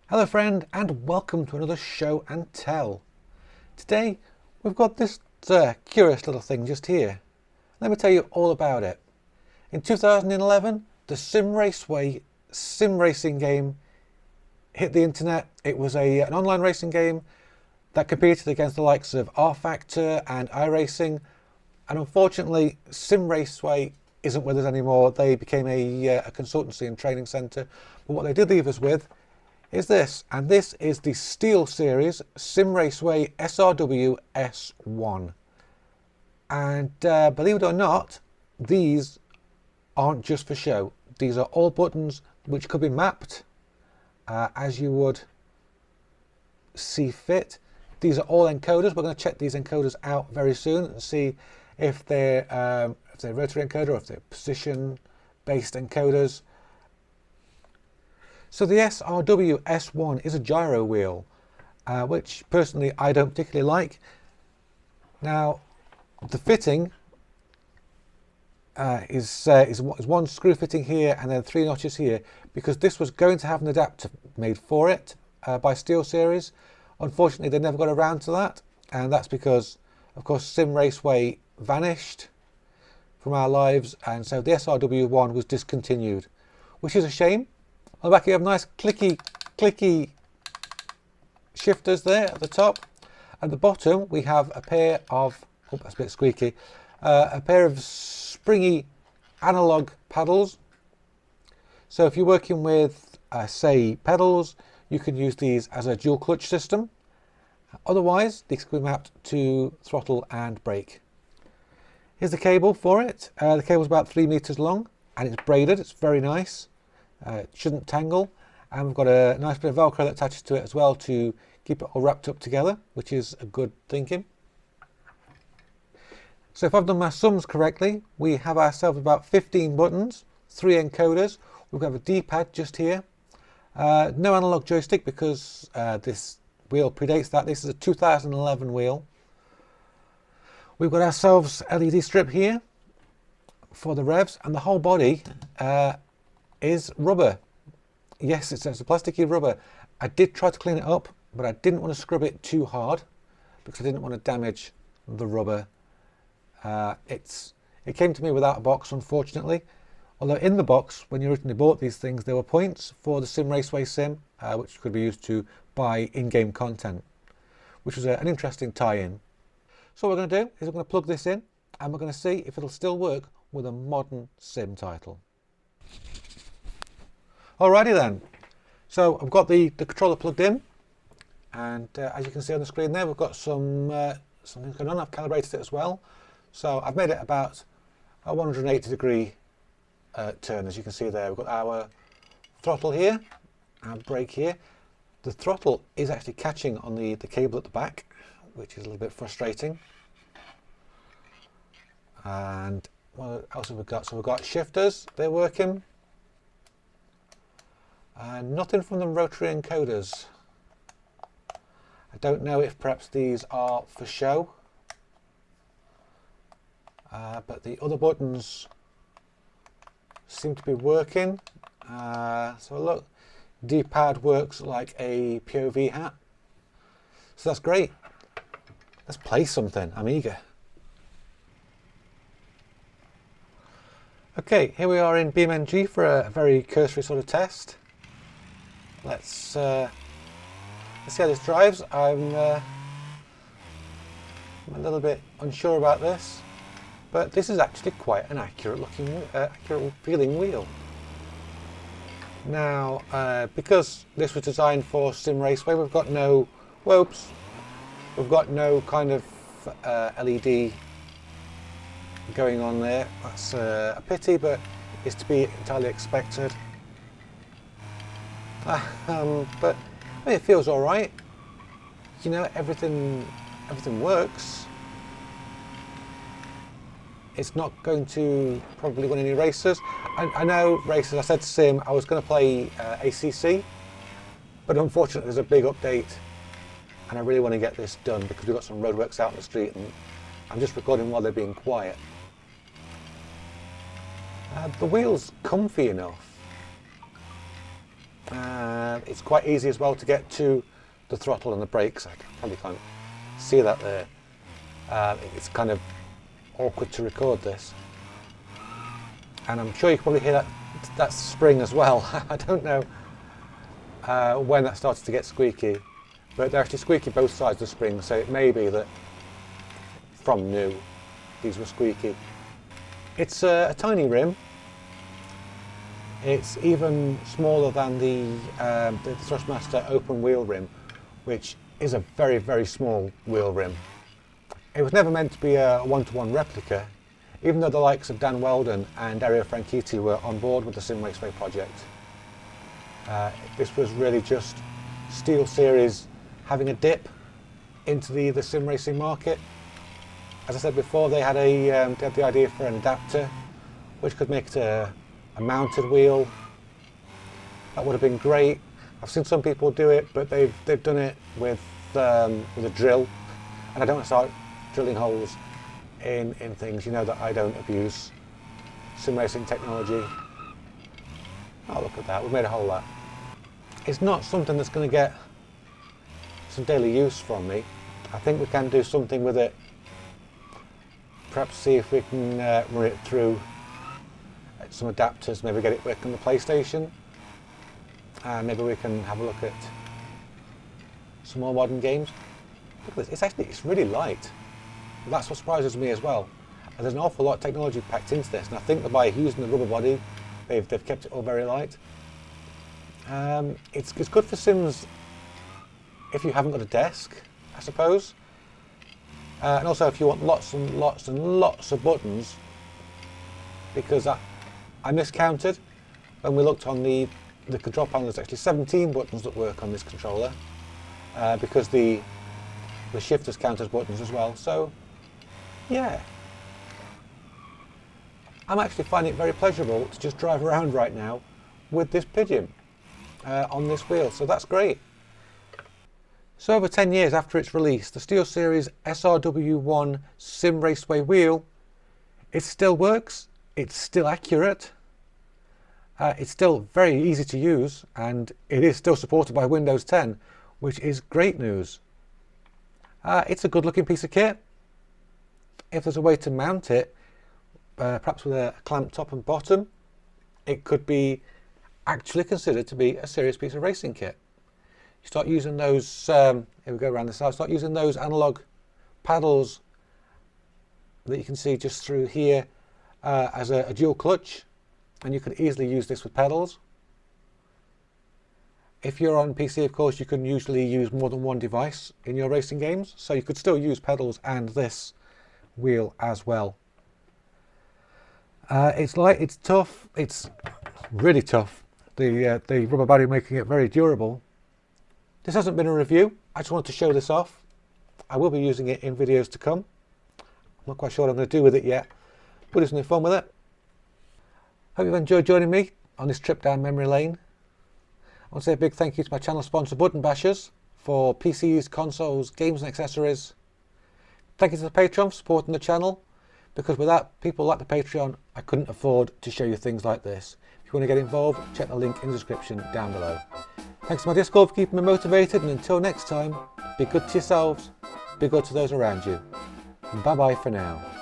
Hello friend, and welcome to another show and tell. Today we've got this curious little thing just here. Let me tell you all about it. In 2011, the sim racing game hit the internet. It was an online racing game that competed against the likes of R Factor and iRacing, and unfortunately Sim Raceway isn't with us anymore. They became a consultancy and training centre, but what they did leave us with is this, and this is the Steelseries SRW-S1. And believe it or not, these aren't just for show. These are all buttons which could be mapped as you would see fit. These are all encoders. We're going to check these encoders out very soon and see if they're rotary encoder or if they're position-based encoders. So the SRW-S1 is a gyro wheel, which personally I don't particularly like. Now, the fitting is one screw fitting here and then 3 notches here, because this was going to have an adapter made for it by Steelseries. Unfortunately, they never got around to that, and that's because, of course, Sim Raceway vanished from our lives, and so the SRW-1 was discontinued, which is a shame. On the back you have nice clicky shifters there at the top. At the bottom we have a pair of, oh that's a bit squeaky, a pair of springy analog paddles. So if you're working with say pedals, you can use these as a dual clutch system. Otherwise these can be mapped to throttle and brake. Here's the cable for it. The cable's about 3 meters long and it's braided. It's very nice. It shouldn't tangle, and we've got a nice bit of Velcro that attaches to it as well to keep it all wrapped up together, which is a good thinking. So if I've done my sums correctly, we have ourselves about 15 buttons, 3 encoders. We've got a D-pad just here. No analog joystick because this wheel predates that. This is a 2011 wheel. We've got ourselves LED strip here for the revs, and the whole body is rubber. Yes, it's a plasticky rubber. I did try to clean it up, but I didn't want to scrub it too hard because I didn't want to damage the rubber. It came to me without a box, unfortunately. Although in the box, when you originally bought these things, there were points for the Sim Raceway sim, which could be used to buy in-game content, which was an interesting tie-in. So what we're going to do is we're going to plug this in, and we're going to see if it'll still work with a modern sim title. Alrighty then, so I've got the controller plugged in, and as you can see on the screen there, we've got something going on. I've calibrated it as well, so I've made it about a 180 degree turn. As you can see there, we've got our throttle here, our brake here. The throttle is actually catching on the cable at the back, which is a little bit frustrating. And what else have we got? So we've got shifters, they're working. Nothing from the rotary encoders. I don't know if perhaps these are for show, but the other buttons seem to be working. So look, D-pad works like a POV hat, so that's great. Let's play something, I'm eager. Okay, here we are in BeamNG for a very cursory sort of test. Let's see how this drives. I'm a little bit unsure about this, but this is actually quite an accurate feeling wheel. Now, because this was designed for Sim Raceway, we've got no kind of LED going on there. That's a pity, but it's to be entirely expected. But I mean, it feels all right. You know, everything works. It's not going to probably win any races. I know races. I said to Sim I was going to play ACC, but unfortunately there's a big update, and I really want to get this done because we've got some roadworks out in the street, and I'm just recording while they're being quiet. The wheel's comfy enough. It's quite easy as well to get to the throttle and the brakes. I probably can't see that there. It's kind of awkward to record this. And I'm sure you can probably hear that spring as well. I don't know when that started to get squeaky, but they're actually squeaky both sides of the spring, so it may be that from new these were squeaky. It's a tiny rim. It's even smaller than the Thrustmaster open wheel rim, which is a very, very small wheel rim. It was never meant to be a one-to-one replica, even though the likes of Dan Weldon and Dario Franchitti were on board with the Sim Raceway project. This was really just Steelseries having a dip into the sim racing market. As I said before, they had the idea for an adapter which could make it a mounted wheel. That would have been great. I've seen some people do it, but they've done it with a drill, and I don't want to start drilling holes in things. You know that I don't abuse sim racing technology. Oh, look at that, we've made a hole there. It's not something that's going to get some daily use from me. I think we can do something with it. Perhaps see if we can run it through some adapters, maybe get it working on the PlayStation. Maybe we can have a look at some more modern games. Look at this, it's really light. That's what surprises me as well. There's an awful lot of technology packed into this, and I think that by using the rubber body, they've kept it all very light. It's good for sims if you haven't got a desk, I suppose. And also if you want lots and lots and lots of buttons, because I miscounted when we looked on the control panel. There's actually 17 buttons that work on this controller, because the shifters count as buttons as well. So yeah, I'm actually finding it very pleasurable to just drive around right now with this pigeon on this wheel, so that's great. So over 10 years after its release, the Steelseries SRW-S1 Sim Raceway wheel, it still works, it's still accurate, it's still very easy to use, and it is still supported by Windows 10, which is great news. It's a good looking piece of kit. If there's a way to mount it, perhaps with a clamped top and bottom, it could be actually considered to be a serious piece of racing kit. You start using those, here we go around the side, start using those analog paddles that you can see just through here as a dual clutch, and you could easily use this with pedals. If you're on PC, of course, you can usually use more than one device in your racing games, so you could still use pedals and this wheel as well. It's light, it's tough, it's really tough. The rubber body making it very durable. This hasn't been a review, I just wanted to show this off. I will be using it in videos to come. I'm not quite sure what I'm going to do with it yet, but do something fun with it. Hope you've enjoyed joining me on this trip down memory lane. I want to say a big thank you to my channel sponsor Button Bashers for PCs, consoles, games and accessories. Thank you to the Patreon for supporting the channel, because without people like the Patreon, I couldn't afford to show you things like this. If you want to get involved, check the link in the description down below. Thanks to my Discord for keeping me motivated, and until next time, be good to yourselves, be good to those around you. Bye bye for now.